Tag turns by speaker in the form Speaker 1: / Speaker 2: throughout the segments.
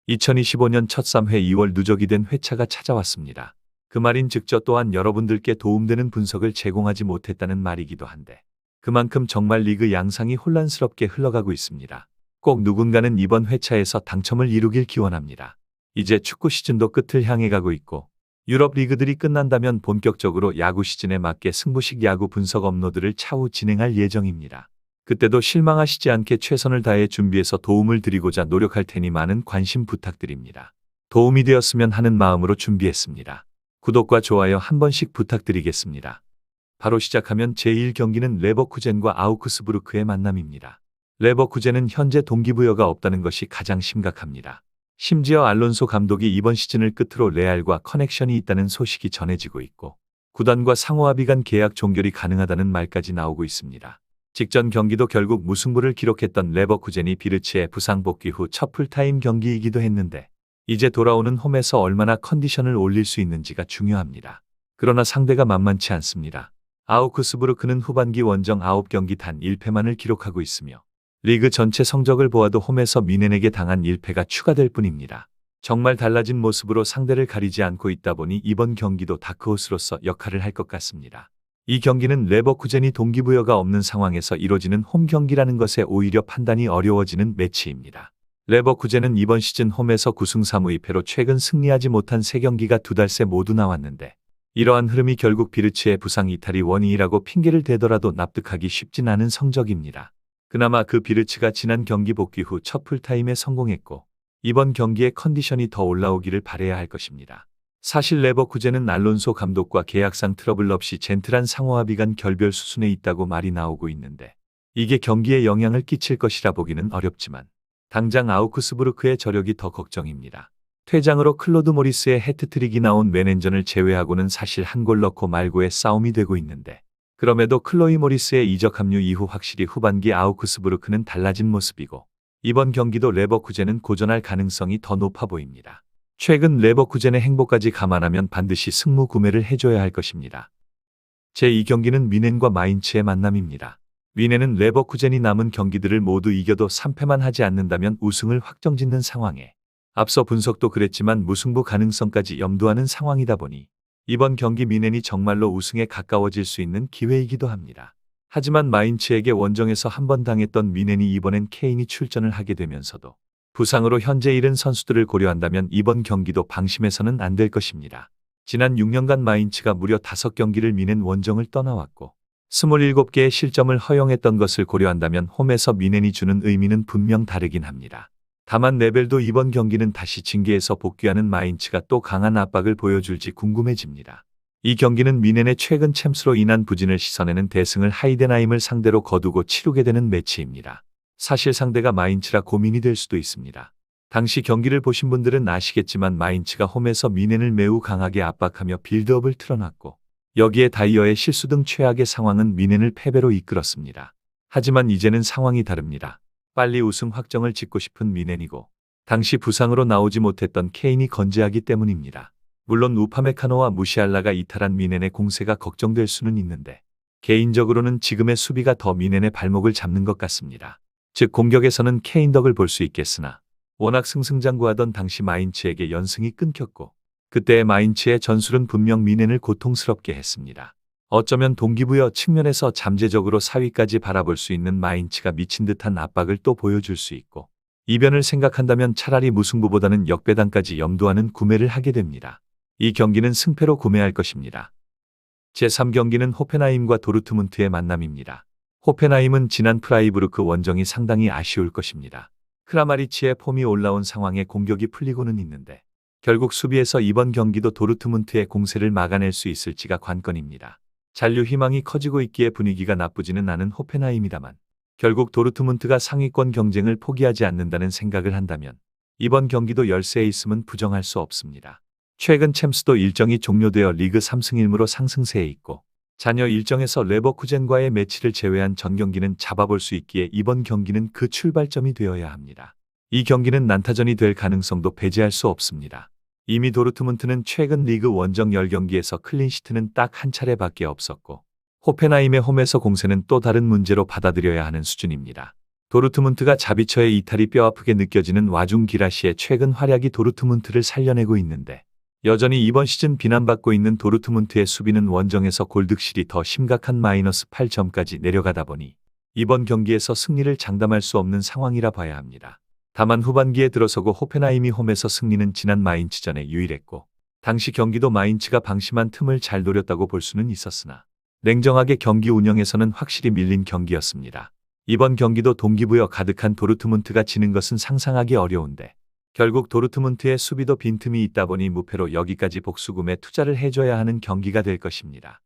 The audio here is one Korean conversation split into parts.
Speaker 1: 2025년 첫 3회 2월 누적이 된 회차가 찾아왔습니다. 그 말인즉 저 또한 여러분들께 도움되는 분석을 제공하지 못했다는 말이기도 한데 그만큼 정말 리그 양상이 혼란스럽게 흘러가고 있습니다. 꼭 누군가는 이번 회차에서 당첨을 이루길 기원합니다. 이제 축구 시즌도 끝을 향해 가고 있고 유럽 리그들이 끝난다면 본격적으로 야구 시즌에 맞게 승부식 야구 분석 업로드를 차후 진행할 예정입니다. 그때도 실망하시지 않게 최선을 다해 준비해서 도움을 드리고자 노력할 테니 많은 관심 부탁드립니다. 도움이 되었으면 하는 마음으로 준비했습니다. 구독과 좋아요 한 번씩 부탁드리겠습니다. 바로 시작하면 제1경기는 레버쿠젠과 아우크스부르크의 만남입니다. 레버쿠젠은 현재 동기부여가 없다는 것이 가장 심각합니다. 심지어 알론소 감독이 이번 시즌을 끝으로 레알과 커넥션이 있다는 소식이 전해지고 있고 구단과 상호합의 간 계약 종결이 가능하다는 말까지 나오고 있습니다. 직전 경기도 결국 무승부를 기록했던 레버쿠젠이 비르치의 부상 복귀 후 첫 풀타임 경기이기도 했는데 이제 돌아오는 홈에서 얼마나 컨디션을 올릴 수 있는지가 중요합니다. 그러나 상대가 만만치 않습니다. 아우크스부르크는 후반기 원정 9경기 단 1패만을 기록하고 있으며 리그 전체 성적을 보아도 홈에서 미넨에게 당한 1패가 추가될 뿐입니다. 정말 달라진 모습으로 상대를 가리지 않고 있다 보니 이번 경기도 다크호스로서 역할을 할 것 같습니다. 이 경기는 레버쿠젠이 동기부여가 없는 상황에서 이뤄지는 홈 경기라는 것에 오히려 판단이 어려워지는 매치입니다. 레버쿠젠은 이번 시즌 홈에서 9승 3무 2패로 최근 승리하지 못한 3경기가 두 달 새 모두 나왔는데 이러한 흐름이 결국 비르치의 부상 이탈이 원인이라고 핑계를 대더라도 납득하기 쉽진 않은 성적입니다. 그나마 그 비르치가 지난 경기 복귀 후 첫 풀타임에 성공했고 이번 경기에 컨디션이 더 올라오기를 바라야 할 것입니다. 사실 레버쿠젠은 알론소 감독과 계약상 트러블 없이 젠틀한 상호합의 간 결별 수순에 있다고 말이 나오고 있는데 이게 경기에 영향을 끼칠 것이라 보기는 어렵지만 당장 아우크스부르크의 저력이 더 걱정입니다. 퇴장으로 클로드 모리스의 해트트릭이 나온 맨헨전을 제외하고는 사실 한 골 넣고 말고의 싸움이 되고 있는데 그럼에도 클로이 모리스의 이적 합류 이후 확실히 후반기 아우크스부르크는 달라진 모습이고 이번 경기도 레버쿠젠은 고전할 가능성이 더 높아 보입니다. 최근 레버쿠젠의 행보까지 감안하면 반드시 승무 구매를 해줘야 할 것입니다. 제2경기는 미넨과 마인츠의 만남입니다. 미넨은 레버쿠젠이 남은 경기들을 모두 이겨도 3패만 하지 않는다면 우승을 확정짓는 상황에 앞서 분석도 그랬지만 무승부 가능성까지 염두하는 상황이다 보니 이번 경기 미넨이 정말로 우승에 가까워질 수 있는 기회이기도 합니다. 하지만 마인츠에게 원정에서 한 번 당했던 미넨이 이번엔 케인이 출전을 하게 되면서도 부상으로 현재 잃은 선수들을 고려한다면 이번 경기도 방심해서는 안 될 것입니다. 지난 6년간 마인츠가 무려 5경기를 미넨 원정을 떠나왔고 27개의 실점을 허용했던 것을 고려한다면 홈에서 미넨이 주는 의미는 분명 다르긴 합니다. 다만 레벨도 이번 경기는 다시 징계에서 복귀하는 마인츠가 또 강한 압박을 보여줄지 궁금해집니다. 이 경기는 미넨의 최근 챔스로 인한 부진을 씻어내는 대승을 하이덴하임을 상대로 거두고 치르게 되는 매치입니다. 사실 상대가 마인츠라 고민이 될 수도 있습니다. 당시 경기를 보신 분들은 아시겠지만 마인츠가 홈에서 미넨을 매우 강하게 압박하며 빌드업을 틀어놨고 여기에 다이어의 실수 등 최악의 상황은 미넨을 패배로 이끌었습니다. 하지만 이제는 상황이 다릅니다. 빨리 우승 확정을 짓고 싶은 미넨이고 당시 부상으로 나오지 못했던 케인이 건재하기 때문입니다. 물론 우파메카노와 무시알라가 이탈한 미넨의 공세가 걱정될 수는 있는데 개인적으로는 지금의 수비가 더 미넨의 발목을 잡는 것 같습니다. 즉 공격에서는 케인 덕을 볼 수 있겠으나 워낙 승승장구하던 당시 마인츠에게 연승이 끊겼고 그때의 마인츠의 전술은 분명 미넨을 고통스럽게 했습니다. 어쩌면 동기부여 측면에서 잠재적으로 4위까지 바라볼 수 있는 마인츠가 미친 듯한 압박을 또 보여줄 수 있고 이변을 생각한다면 차라리 무승부보다는 역배당까지 염두하는 구매를 하게 됩니다. 이 경기는 승패로 구매할 것입니다. 제3경기는 호펜하임과 도르트문트의 만남입니다. 호펜하임은 지난 프라이부르크 원정이 상당히 아쉬울 것입니다. 크라마리치의 폼이 올라온 상황에 공격이 풀리고는 있는데 결국 수비에서 이번 경기도 도르트문트의 공세를 막아낼 수 있을지가 관건입니다. 잔류 희망이 커지고 있기에 분위기가 나쁘지는 않은 호펜하임이다만 결국 도르트문트가 상위권 경쟁을 포기하지 않는다는 생각을 한다면 이번 경기도 열세에 있음은 부정할 수 없습니다. 최근 챔스도 일정이 종료되어 리그 3승 1무로 상승세에 있고 잔여 일정에서 레버쿠젠과의 매치를 제외한 전 경기는 잡아볼 수 있기에 이번 경기는 그 출발점이 되어야 합니다. 이 경기는 난타전이 될 가능성도 배제할 수 없습니다. 이미 도르트문트는 최근 리그 원정 10경기에서 클린시트는 딱 한 차례밖에 없었고 호펜하임의 홈에서 공세는 또 다른 문제로 받아들여야 하는 수준입니다. 도르트문트가 자비처의 이탈이 뼈아프게 느껴지는 와중 기라시의 최근 활약이 도르트문트를 살려내고 있는데 여전히 이번 시즌 비난받고 있는 도르트문트의 수비는 원정에서 골득실이 더 심각한 마이너스 8점까지 내려가다 보니 이번 경기에서 승리를 장담할 수 없는 상황이라 봐야 합니다. 다만 후반기에 들어서고 호펜하임이 홈에서 승리는 지난 마인츠전에 유일했고 당시 경기도 마인츠가 방심한 틈을 잘 노렸다고 볼 수는 있었으나 냉정하게 경기 운영에서는 확실히 밀린 경기였습니다. 이번 경기도 동기부여 가득한 도르트문트가 지는 것은 상상하기 어려운데 결국 도르트문트의 수비도 빈틈이 있다 보니 무패로 여기까지 복수금에 투자를 해줘야 하는 경기가 될 것입니다.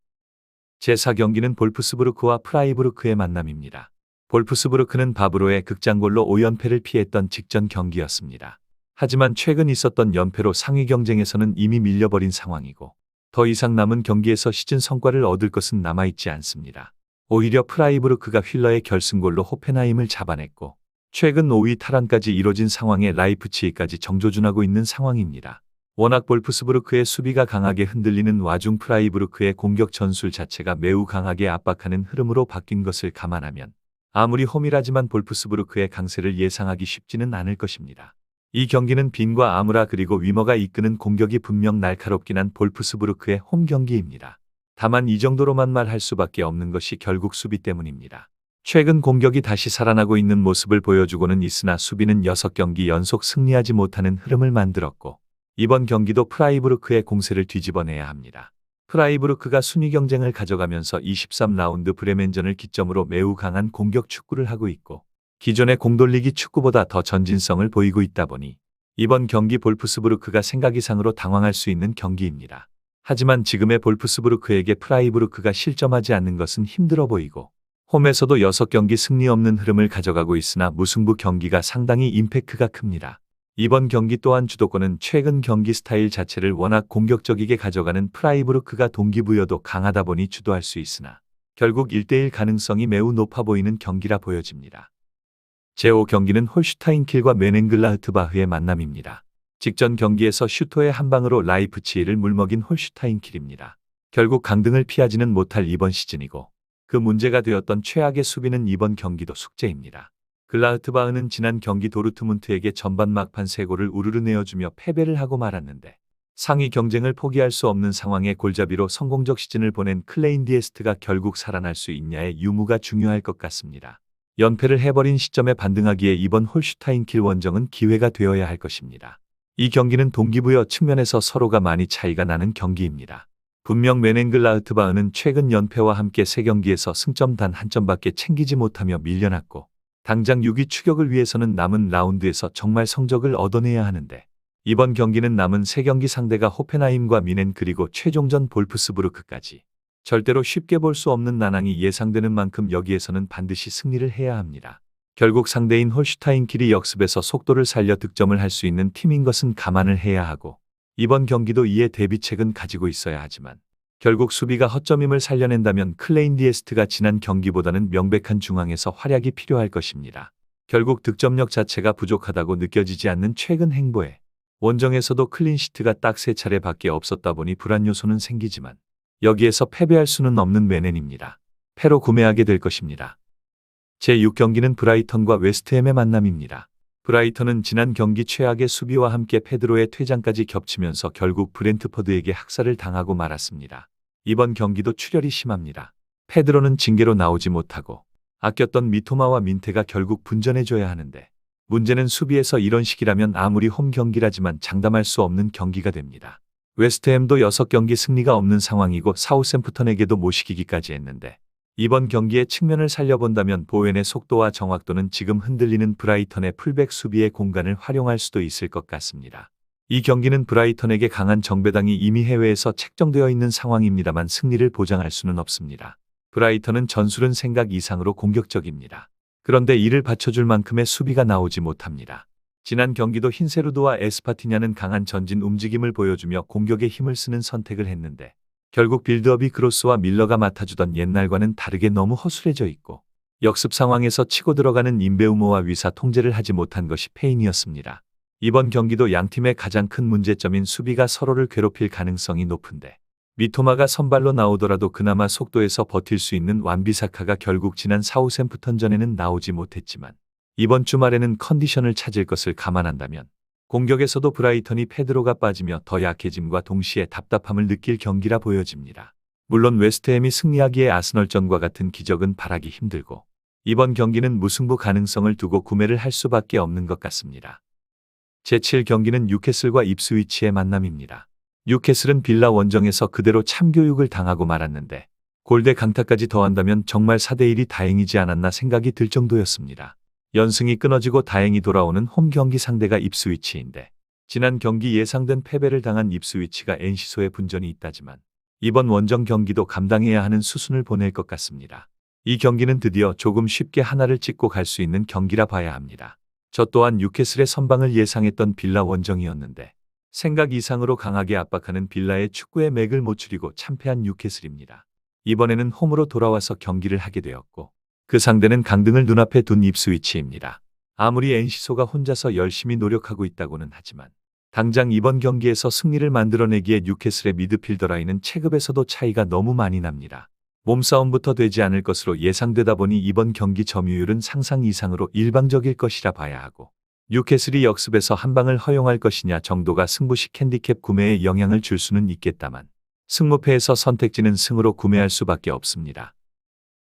Speaker 1: 제4경기는 볼프스부르크와 프라이부르크의 만남입니다. 볼프스부르크는 바브로의 극장골로 5연패를 피했던 직전 경기였습니다. 하지만 최근 있었던 연패로 상위 경쟁에서는 이미 밀려버린 상황이고 더 이상 남은 경기에서 시즌 성과를 얻을 것은 남아있지 않습니다. 오히려 프라이부르크가 휠러의 결승골로 호펜하임을 잡아냈고 최근 5위 탈환까지 이뤄진 상황에 라이프치히까지 정조준하고 있는 상황입니다. 워낙 볼프스부르크의 수비가 강하게 흔들리는 와중 프라이부르크의 공격 전술 자체가 매우 강하게 압박하는 흐름으로 바뀐 것을 감안하면 아무리 홈이라지만 볼프스부르크의 강세를 예상하기 쉽지는 않을 것입니다. 이 경기는 빈과 아무라 그리고 위머가 이끄는 공격이 분명 날카롭긴 한 볼프스부르크의 홈 경기입니다. 다만 이 정도로만 말할 수밖에 없는 것이 결국 수비 때문입니다. 최근 공격이 다시 살아나고 있는 모습을 보여주고는 있으나 수비는 6경기 연속 승리하지 못하는 흐름을 만들었고 이번 경기도 프라이부르크의 공세를 뒤집어내야 합니다. 프라이부르크가 순위 경쟁을 가져가면서 23라운드 브레멘전을 기점으로 매우 강한 공격 축구를 하고 있고 기존의 공돌리기 축구보다 더 전진성을 보이고 있다 보니 이번 경기 볼프스부르크가 생각 이상으로 당황할 수 있는 경기입니다. 하지만 지금의 볼프스부르크에게 프라이부르크가 실점하지 않는 것은 힘들어 보이고 홈에서도 6경기 승리 없는 흐름을 가져가고 있으나 무승부 경기가 상당히 임팩트가 큽니다. 이번 경기 또한 주도권은 최근 경기 스타일 자체를 워낙 공격적이게 가져가는 프라이부르크가 동기부여도 강하다 보니 주도할 수 있으나 결국 1대1 가능성이 매우 높아 보이는 경기라 보여집니다. 제5경기는 홀슈타인킬과 메넨글라흐트바흐의 만남입니다. 직전 경기에서 슈터의 한 방으로 라이프치히를 물먹인 홀슈타인킬입니다. 결국 강등을 피하지는 못할 이번 시즌이고 그 문제가 되었던 최악의 수비는 이번 경기도 숙제입니다. 글라흐트바흐는 지난 경기 도르트문트에게 전반 막판 3골을 우르르 내어주며 패배를 하고 말았는데 상위 경쟁을 포기할 수 없는 상황에 골잡이로 성공적 시즌을 보낸 클레인 디에스트가 결국 살아날 수 있냐의 유무가 중요할 것 같습니다. 연패를 해버린 시점에 반등하기에 이번 홀슈타인킬 원정은 기회가 되어야 할 것입니다. 이 경기는 동기부여 측면에서 서로가 많이 차이가 나는 경기입니다. 분명 메넨글라흐트바흐는 최근 연패와 함께 3경기에서 승점 단 1점밖에 챙기지 못하며 밀려났고 당장 6위 추격을 위해서는 남은 라운드에서 정말 성적을 얻어내야 하는데 이번 경기는 남은 3경기 상대가 호펜하임과 미넨 그리고 최종전 볼프스부르크까지 절대로 쉽게 볼 수 없는 난항이 예상되는 만큼 여기에서는 반드시 승리를 해야 합니다. 결국 상대인 홀슈타인킬이 역습에서 속도를 살려 득점을 할 수 있는 팀인 것은 감안을 해야 하고 이번 경기도 이에 대비책은 가지고 있어야 하지만 결국 수비가 허점임을 살려낸다면 클레인 디에스트가 지난 경기보다는 명백한 중앙에서 활약이 필요할 것입니다. 결국 득점력 자체가 부족하다고 느껴지지 않는 최근 행보에 원정에서도 클린시트가 딱 3차례밖에 없었다 보니 불안 요소는 생기지만 여기에서 패배할 수는 없는 메넨입니다. 패로 구매하게 될 것입니다. 제6경기는 브라이턴과 웨스트햄의 만남입니다. 브라이턴은 지난 경기 최악의 수비와 함께 페드로의 퇴장까지 겹치면서 결국 브렌트퍼드에게 학살을 당하고 말았습니다. 이번 경기도 출혈이 심합니다. 페드로는 징계로 나오지 못하고 아꼈던 미토마와 민테가 결국 분전해줘야 하는데 문제는 수비에서 이런 식이라면 아무리 홈 경기라지만 장담할 수 없는 경기가 됩니다. 웨스트햄도 6경기 승리가 없는 상황이고 사우샘프턴에게도 못 이기기까지 했는데 이번 경기의 측면을 살려본다면 보웬의 속도와 정확도는 지금 흔들리는 브라이턴의 풀백 수비의 공간을 활용할 수도 있을 것 같습니다. 이 경기는 브라이턴에게 강한 정배당이 이미 해외에서 책정되어 있는 상황입니다만 승리를 보장할 수는 없습니다. 브라이턴은 전술은 생각 이상으로 공격적입니다. 그런데 이를 받쳐줄 만큼의 수비가 나오지 못합니다. 지난 경기도 힌세루드와 에스파티냐는 강한 전진 움직임을 보여주며 공격에 힘을 쓰는 선택을 했는데 결국 빌드업이 크로스와 밀러가 맡아주던 옛날과는 다르게 너무 허술해져 있고 역습 상황에서 치고 들어가는 임베우모와 위사 통제를 하지 못한 것이 페인이었습니다. 이번 경기도 양팀의 가장 큰 문제점인 수비가 서로를 괴롭힐 가능성이 높은데 미토마가 선발로 나오더라도 그나마 속도에서 버틸 수 있는 완비사카가 결국 지난 사우샘프턴전에는 나오지 못했지만 이번 주말에는 컨디션을 찾을 것을 감안한다면 공격에서도 브라이턴이 페드로가 빠지며 더 약해짐과 동시에 답답함을 느낄 경기라 보여집니다. 물론 웨스트햄이 승리하기에 아스널전과 같은 기적은 바라기 힘들고 이번 경기는 무승부 가능성을 두고 구매를 할 수밖에 없는 것 같습니다. 제7경기는 뉴캐슬과 입스위치의 만남입니다. 뉴캐슬은 빌라 원정에서 그대로 참교육을 당하고 말았는데 골대 강타까지 더한다면 정말 4대1이 다행이지 않았나 생각이 들 정도였습니다. 연승이 끊어지고 다행히 돌아오는 홈 경기 상대가 입스위치인데 지난 경기 예상된 패배를 당한 입스위치가 엔시소에 분전이 있다지만 이번 원정 경기도 감당해야 하는 수순을 보낼 것 같습니다. 이 경기는 드디어 조금 쉽게 하나를 찍고 갈 수 있는 경기라 봐야 합니다. 저 또한 뉴캐슬의 선방을 예상했던 빌라 원정이었는데 생각 이상으로 강하게 압박하는 빌라의 축구의 맥을 못 추리고 참패한 뉴캐슬입니다. 이번에는 홈으로 돌아와서 경기를 하게 되었고 그 상대는 강등을 눈앞에 둔 입스위치입니다. 아무리 엔시소가 혼자서 열심히 노력하고 있다고는 하지만 당장 이번 경기에서 승리를 만들어내기에 뉴캐슬의 미드필더 라인은 체급에서도 차이가 너무 많이 납니다. 몸싸움부터 되지 않을 것으로 예상되다 보니 이번 경기 점유율은 상상 이상으로 일방적일 것이라 봐야 하고 뉴캐슬이 역습에서 한 방을 허용할 것이냐 정도가 승부식 핸디캡 구매에 영향을 줄 수는 있겠다만 승무패에서 선택지는 승으로 구매할 수밖에 없습니다.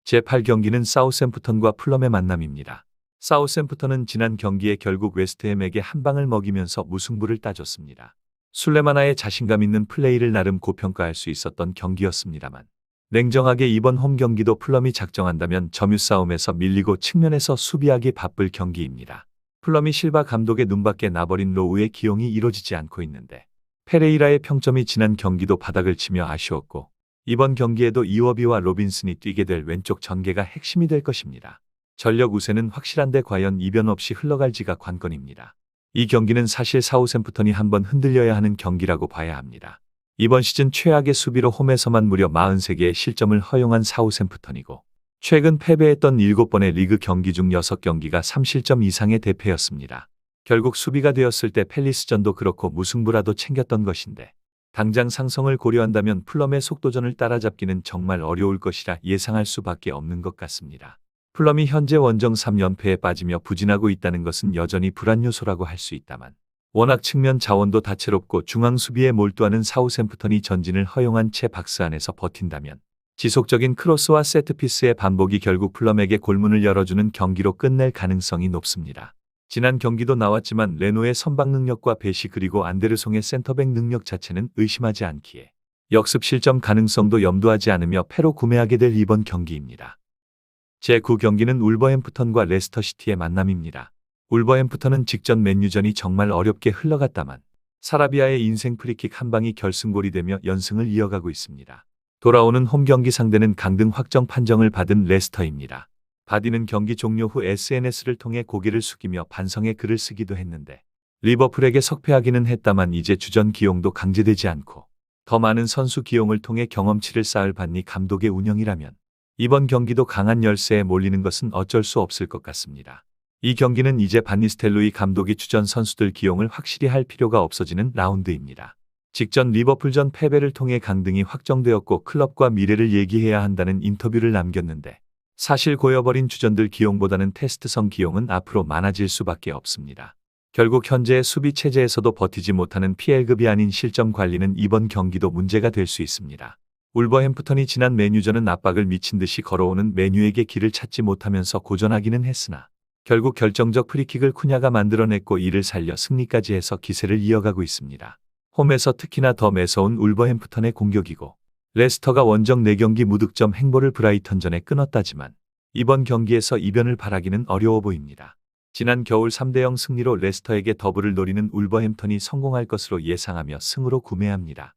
Speaker 1: 제8경기는 사우샘프턴과 풀럼의 만남입니다. 사우샘프턴은 지난 경기에 결국 웨스트햄에게 한 방을 먹이면서 무승부를 따졌습니다. 술레마나의 자신감 있는 플레이를 나름 고평가할 수 있었던 경기였습니다만 냉정하게 이번 홈 경기도 풀럼이 작정한다면 점유 싸움에서 밀리고 측면에서 수비하기 바쁠 경기입니다. 풀럼이 실바 감독의 눈밖에 나버린 로우의 기용이 이뤄지지 않고 있는데 페레이라의 평점이 지난 경기도 바닥을 치며 아쉬웠고 이번 경기에도 이워비와 로빈슨이 뛰게 될 왼쪽 전개가 핵심이 될 것입니다. 전력 우세는 확실한데 과연 이변 없이 흘러갈지가 관건입니다. 이 경기는 사실 사우샘프턴이 한번 흔들려야 하는 경기라고 봐야 합니다. 이번 시즌 최악의 수비로 홈에서만 무려 43개의 실점을 허용한 사우샘프턴이고 최근 패배했던 7번의 리그 경기 중 6경기가 3실점 이상의 대패였습니다. 결국 수비가 되었을 때 팰리스전도 그렇고 무승부라도 챙겼던 것인데 당장 상성을 고려한다면 풀럼의 속도전을 따라잡기는 정말 어려울 것이라 예상할 수밖에 없는 것 같습니다. 풀럼이 현재 원정 3연패에 빠지며 부진하고 있다는 것은 여전히 불안 요소라고 할 수 있다만 워낙 측면 자원도 다채롭고 중앙 수비에 몰두하는 사우샘프턴이 전진을 허용한 채 박스 안에서 버틴다면 지속적인 크로스와 세트피스의 반복이 결국 풀럼에게 골문을 열어주는 경기로 끝낼 가능성이 높습니다. 지난 경기도 나왔지만 레노의 선방 능력과 배시 그리고 안데르송의 센터백 능력 자체는 의심하지 않기에 역습 실점 가능성도 염두하지 않으며 패로 구매하게 될 이번 경기입니다. 제9경기는 울버햄프턴과 레스터시티의 만남입니다. 울버햄프턴은 직전 맨유전이 정말 어렵게 흘러갔다만 사라비아의 인생 프리킥 한 방이 결승골이 되며 연승을 이어가고 있습니다. 돌아오는 홈 경기 상대는 강등 확정 판정을 받은 레스터입니다. 바디는 경기 종료 후 SNS를 통해 고개를 숙이며 반성의 글을 쓰기도 했는데 리버풀에게 석패하기는 했다만 이제 주전 기용도 강제되지 않고 더 많은 선수 기용을 통해 경험치를 쌓을 반니 감독의 운영이라면 이번 경기도 강한 열세에 몰리는 것은 어쩔 수 없을 것 같습니다. 이 경기는 이제 반니스텔로이 감독이 주전 선수들 기용을 확실히 할 필요가 없어지는 라운드입니다. 직전 리버풀전 패배를 통해 강등이 확정되었고 클럽과 미래를 얘기해야 한다는 인터뷰를 남겼는데 사실 고여버린 주전들 기용보다는 테스트성 기용은 앞으로 많아질 수밖에 없습니다. 결국 현재의 수비 체제에서도 버티지 못하는 PL급이 아닌 실점 관리는 이번 경기도 문제가 될 수 있습니다. 울버햄프턴이 지난 맨유전은 압박을 미친 듯이 걸어오는 맨유에게 길을 찾지 못하면서 고전하기는 했으나 결국 결정적 프리킥을 쿠냐가 만들어냈고 이를 살려 승리까지 해서 기세를 이어가고 있습니다. 홈에서 특히나 더 매서운 울버햄프턴의 공격이고 레스터가 원정 4경기 무득점 행보를 브라이턴전에 끊었다지만 이번 경기에서 이변을 바라기는 어려워 보입니다. 지난 겨울 3대0 승리로 레스터에게 더블을 노리는 울버햄턴이 성공할 것으로 예상하며 승으로 구매합니다.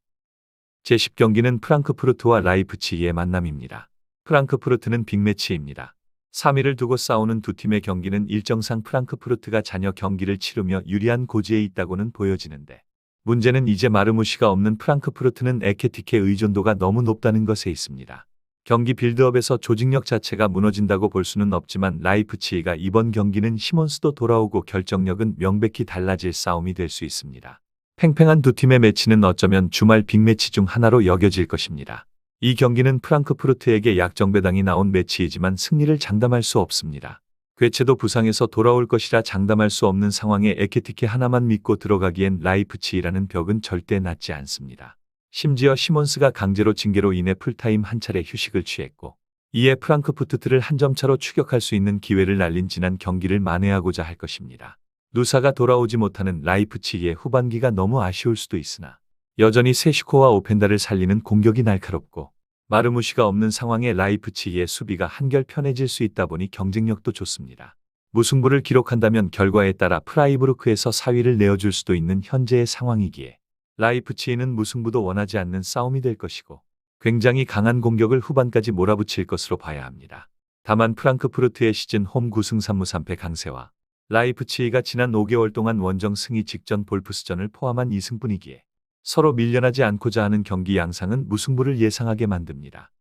Speaker 1: 제10경기는 프랑크푸르트와 라이프치히의 만남입니다. 프랑크푸르트는 빅매치입니다. 3위를 두고 싸우는 두 팀의 경기는 일정상 프랑크푸르트가 잔여 경기를 치르며 유리한 고지에 있다고는 보여지는데 문제는 이제 마르무시가 없는 프랑크푸르트는 에케티케 의존도가 너무 높다는 것에 있습니다. 경기 빌드업에서 조직력 자체가 무너진다고 볼 수는 없지만 라이프치히가 이번 경기는 시몬스도 돌아오고 결정력은 명백히 달라질 싸움이 될 수 있습니다. 팽팽한 두 팀의 매치는 어쩌면 주말 빅매치 중 하나로 여겨질 것입니다. 이 경기는 프랑크푸르트에게 약정배당이 나온 매치이지만 승리를 장담할 수 없습니다. 괴체도 부상에서 돌아올 것이라 장담할 수 없는 상황에 에케티케 하나만 믿고 들어가기엔 라이프치히라는 벽은 절대 낮지 않습니다. 심지어 시몬스가 강제로 징계로 인해 풀타임 한 차례 휴식을 취했고 이에 프랑크푸르트를 한 점 차로 추격할 수 있는 기회를 날린 지난 경기를 만회하고자 할 것입니다. 누사가 돌아오지 못하는 라이프치히의 후반기가 너무 아쉬울 수도 있으나 여전히 세슈코와 오펜다를 살리는 공격이 날카롭고 마르무시가 없는 상황에 라이프치히의 수비가 한결 편해질 수 있다 보니 경쟁력도 좋습니다. 무승부를 기록한다면 결과에 따라 프라이부르크에서 4위를 내어줄 수도 있는 현재의 상황이기에 라이프치히는 무승부도 원하지 않는 싸움이 될 것이고 굉장히 강한 공격을 후반까지 몰아붙일 것으로 봐야 합니다. 다만 프랑크푸르트의 시즌 홈 9승 3무 3패 강세와 라이프치히가 지난 5개월 동안 원정 승리 직전 볼프스전을 포함한 2승뿐이기에 서로 밀려나지 않고자 하는 경기 양상은 무승부를 예상하게 만듭니다.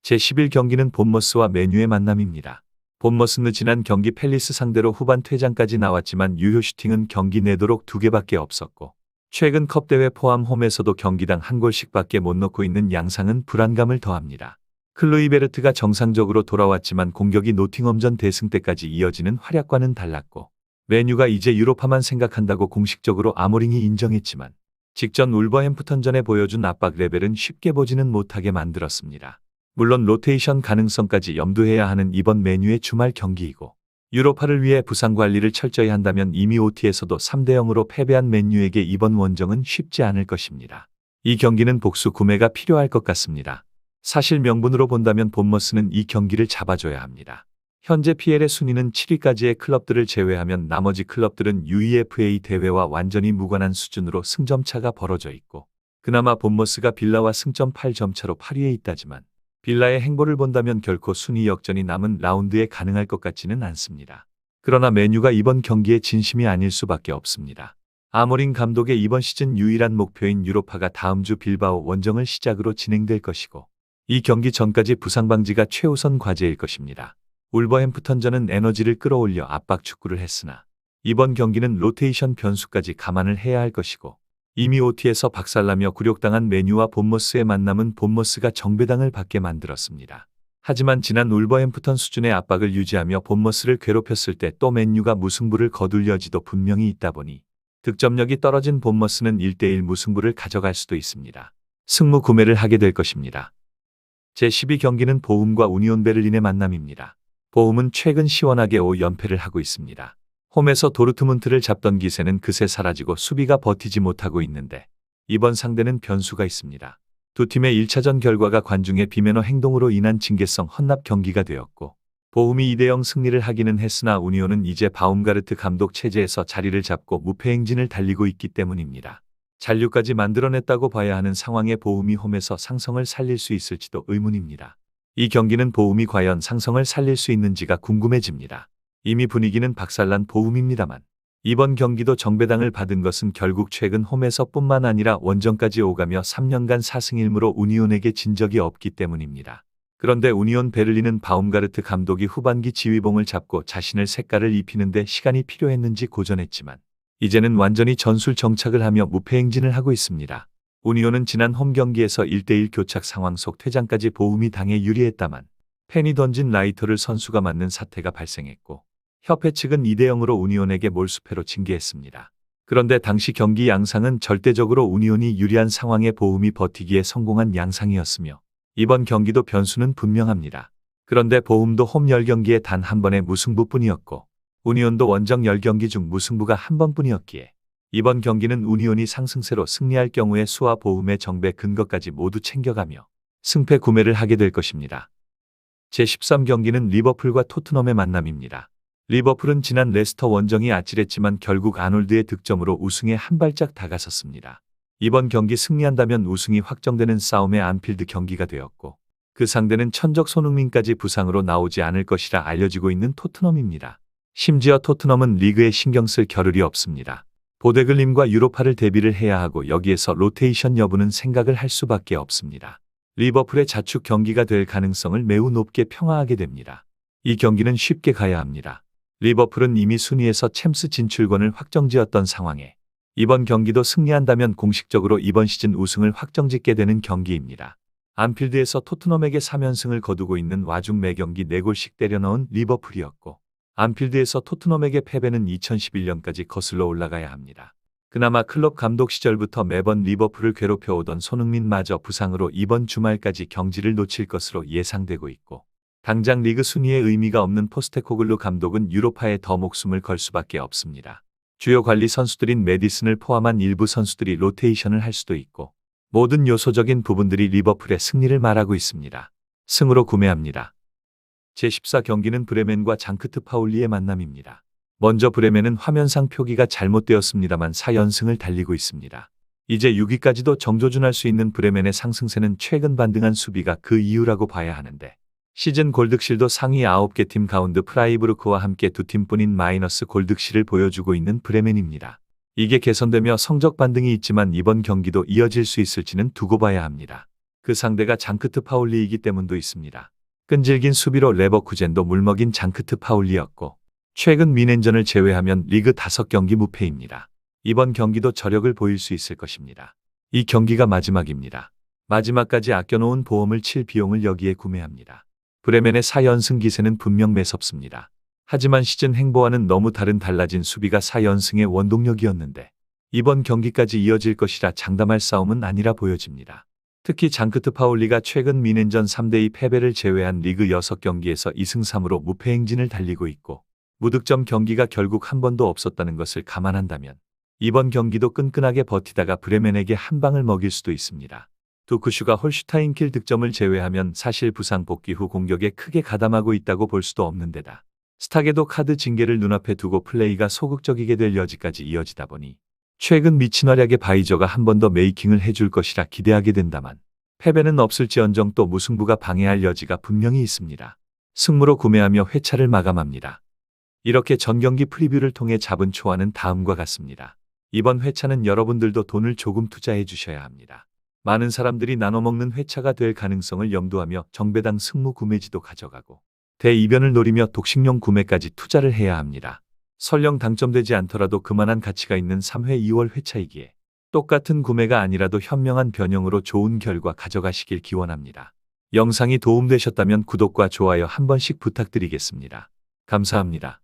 Speaker 1: 제11경기는 본머스와 맨유의 만남입니다. 본머스는 지난 경기 팰리스 상대로 후반 퇴장까지 나왔지만 유효 슈팅은 경기 내도록 2개밖에 없었고 최근 컵대회 포함 홈에서도 경기당 한 골씩밖에 못 넣고 있는 양상은 불안감을 더합니다. 클로이베르트가 정상적으로 돌아왔지만 공격이 노팅엄전 대승 때까지 이어지는 활약과는 달랐고 맨유가 이제 유로파만 생각한다고 공식적으로 아모링이 인정했지만 직전 울버햄프턴전에 보여준 압박 레벨은 쉽게 보지는 못하게 만들었습니다. 물론 로테이션 가능성까지 염두해야 하는 이번 맨유의 주말 경기이고 유로파를 위해 부상 관리를 철저히 한다면 이미 OT에서도 3대0으로 패배한 맨유에게 이번 원정은 쉽지 않을 것입니다. 이 경기는 복수 구매가 필요할 것 같습니다. 사실 명분으로 본다면 본머스는 이 경기를 잡아줘야 합니다. 현재 PL의 순위는 7위까지의 클럽들을 제외하면 나머지 클럽들은 UEFA 대회와 완전히 무관한 수준으로 승점차가 벌어져 있고 그나마 본머스가 빌라와 승점 8점 차로 8위에 있다지만 빌라의 행보를 본다면 결코 순위 역전이 남은 라운드에 가능할 것 같지는 않습니다. 그러나 맨유가 이번 경기에 진심이 아닐 수밖에 없습니다. 아모린 감독의 이번 시즌 유일한 목표인 유로파가 다음 주 빌바오 원정을 시작으로 진행될 것이고 이 경기 전까지 부상 방지가 최우선 과제일 것입니다. 울버햄프턴전은 에너지를 끌어올려 압박 축구를 했으나 이번 경기는 로테이션 변수까지 감안을 해야 할 것이고 이미 OT에서 박살나며 굴욕당한 맨유와 본머스의 만남은 본머스가 정배당을 받게 만들었습니다. 하지만 지난 울버햄프턴 수준의 압박을 유지하며 본머스를 괴롭혔을 때 또 맨유가 무승부를 거둘 여지도 분명히 있다 보니 득점력이 떨어진 본머스는 1대1 무승부를 가져갈 수도 있습니다. 승무 구매를 하게 될 것입니다. 제12경기는 보훔과 우니온 베를린의 만남입니다. 보훔은 최근 시원하게 5연패를 하고 있습니다. 홈에서 도르트문트를 잡던 기세는 그새 사라지고 수비가 버티지 못하고 있는데 이번 상대는 변수가 있습니다. 두 팀의 1차전 결과가 관중의 비매너 행동으로 인한 징계성 헌납 경기가 되었고 보훔이 2대0 승리를 하기는 했으나 우니온은 이제 바움가르트 감독 체제에서 자리를 잡고 무패 행진을 달리고 있기 때문입니다. 잔류까지 만들어냈다고 봐야 하는 상황에 보훔이 홈에서 상성을 살릴 수 있을지도 의문입니다. 이 경기는 보훔이 과연 상성을 살릴 수 있는지가 궁금해집니다. 이미 분위기는 박살난 보훔입니다만 이번 경기도 정배당을 받은 것은 결국 최근 홈에서 뿐만 아니라 원정까지 오가며 3년간 4승 1무로 우니온에게 진 적이 없기 때문입니다. 그런데 우니온 베를린은 바움가르트 감독이 후반기 지휘봉을 잡고 자신을 색깔을 입히는 데 시간이 필요했는지 고전했지만 이제는 완전히 전술 정착을 하며 무패 행진을 하고 있습니다. 우니온은 지난 홈 경기에서 1대1 교착 상황 속 퇴장까지 보훔이 당해 유리했다만 팬이 던진 라이터를 선수가 맞는 사태가 발생했고 협회 측은 2대0으로 우니온에게 몰수패로 징계했습니다. 그런데 당시 경기 양상은 절대적으로 우니온이 유리한 상황에 보훔이 버티기에 성공한 양상이었으며 이번 경기도 변수는 분명합니다. 그런데 보훔도 홈 10경기에 단 한 번의 무승부뿐이었고 우니온도 원정 10경기 중 무승부가 한 번뿐이었기에 이번 경기는 우니온이 상승세로 승리할 경우에 수와 보훔의 정배 근거까지 모두 챙겨가며 승패 구매를 하게 될 것입니다. 제13경기는 리버풀과 토트넘의 만남입니다. 리버풀은 지난 레스터 원정이 아찔했지만 결국 아놀드의 득점으로 우승에 한 발짝 다가섰습니다. 이번 경기 승리한다면 우승이 확정되는 싸움의 안필드 경기가 되었고 그 상대는 천적 손흥민까지 부상으로 나오지 않을 것이라 알려지고 있는 토트넘입니다. 심지어 토트넘은 리그에 신경 쓸 겨를이 없습니다. 보데글림과 유로파를 대비를 해야 하고 여기에서 로테이션 여부는 생각을 할 수밖에 없습니다. 리버풀의 자축 경기가 될 가능성을 매우 높게 평가하게 됩니다. 이 경기는 쉽게 가야 합니다. 리버풀은 이미 순위에서 챔스 진출권을 확정지었던 상황에 이번 경기도 승리한다면 공식적으로 이번 시즌 우승을 확정짓게 되는 경기입니다. 안필드에서 토트넘에게 3연승을 거두고 있는 와중 매경기 4골씩 때려 넣은 리버풀이었고 안필드에서 토트넘에게 패배는 2011년까지 거슬러 올라가야 합니다. 그나마 클럽 감독 시절부터 매번 리버풀을 괴롭혀오던 손흥민마저 부상으로 이번 주말까지 경지를 놓칠 것으로 예상되고 있고, 당장 리그 순위에 의미가 없는 포스테코글루 감독은 유로파에 더 목숨을 걸 수밖에 없습니다. 주요 관리 선수들인 메디슨을 포함한 일부 선수들이 로테이션을 할 수도 있고, 모든 요소적인 부분들이 리버풀의 승리를 말하고 있습니다. 승으로 구매합니다. 제14경기는 브레멘과 장크트 파울리의 만남입니다. 먼저 브레멘은 화면상 표기가 잘못되었습니다만 4연승을 달리고 있습니다. 이제 6위까지도 정조준할 수 있는 브레멘의 상승세는 최근 반등한 수비가 그 이유라고 봐야 하는데, 시즌 골득실도 상위 9개 팀 가운데 프라이부르크와 함께 두 팀뿐인 마이너스 골득실을 보여주고 있는 브레멘입니다. 이게 개선되며 성적 반등이 있지만 이번 경기도 이어질 수 있을지는 두고 봐야 합니다. 그 상대가 장크트 파울리이기 때문도 있습니다. 끈질긴 수비로 레버쿠젠도 물먹인 장크트 파울리였고, 최근 미넨전을 제외하면 리그 5경기 무패입니다. 이번 경기도 저력을 보일 수 있을 것입니다. 이 경기가 마지막입니다. 마지막까지 아껴놓은 보험을 칠 비용을 여기에 구매합니다. 브레멘의 4연승 기세는 분명 매섭습니다. 하지만 시즌 행보와는 너무 다른 달라진 수비가 4연승의 원동력이었는데, 이번 경기까지 이어질 것이라 장담할 싸움은 아니라 보여집니다. 특히 장크트 파울리가 최근 미넨전 3대2 패배를 제외한 리그 6경기에서 2승 3무로 무패 행진을 달리고 있고, 무득점 경기가 결국 한 번도 없었다는 것을 감안한다면 이번 경기도 끈끈하게 버티다가 브레멘에게 한 방을 먹일 수도 있습니다. 두쿠슈가 홀슈타인킬 득점을 제외하면 사실 부상 복귀 후 공격에 크게 가담하고 있다고 볼 수도 없는 데다 스탁에도 카드 징계를 눈앞에 두고 플레이가 소극적이게 될 여지까지 이어지다 보니 최근 미친 활약의 바이저가 한 번 더 메이킹을 해줄 것이라 기대하게 된다만 패배는 없을지언정 또 무승부가 방해할 여지가 분명히 있습니다. 승무로 구매하며 회차를 마감합니다. 이렇게 전경기 프리뷰를 통해 잡은 초안은 다음과 같습니다. 이번 회차는 여러분들도 돈을 조금 투자해 주셔야 합니다. 많은 사람들이 나눠먹는 회차가 될 가능성을 염두하며 정배당 승무 구매지도 가져가고 대이변을 노리며 독식용 구매까지 투자를 해야 합니다. 설령 당첨되지 않더라도 그만한 가치가 있는 3회 2월 회차이기에 똑같은 구매가 아니라도 현명한 변형으로 좋은 결과 가져가시길 기원합니다. 영상이 도움되셨다면 구독과 좋아요 한 번씩 부탁드리겠습니다. 감사합니다.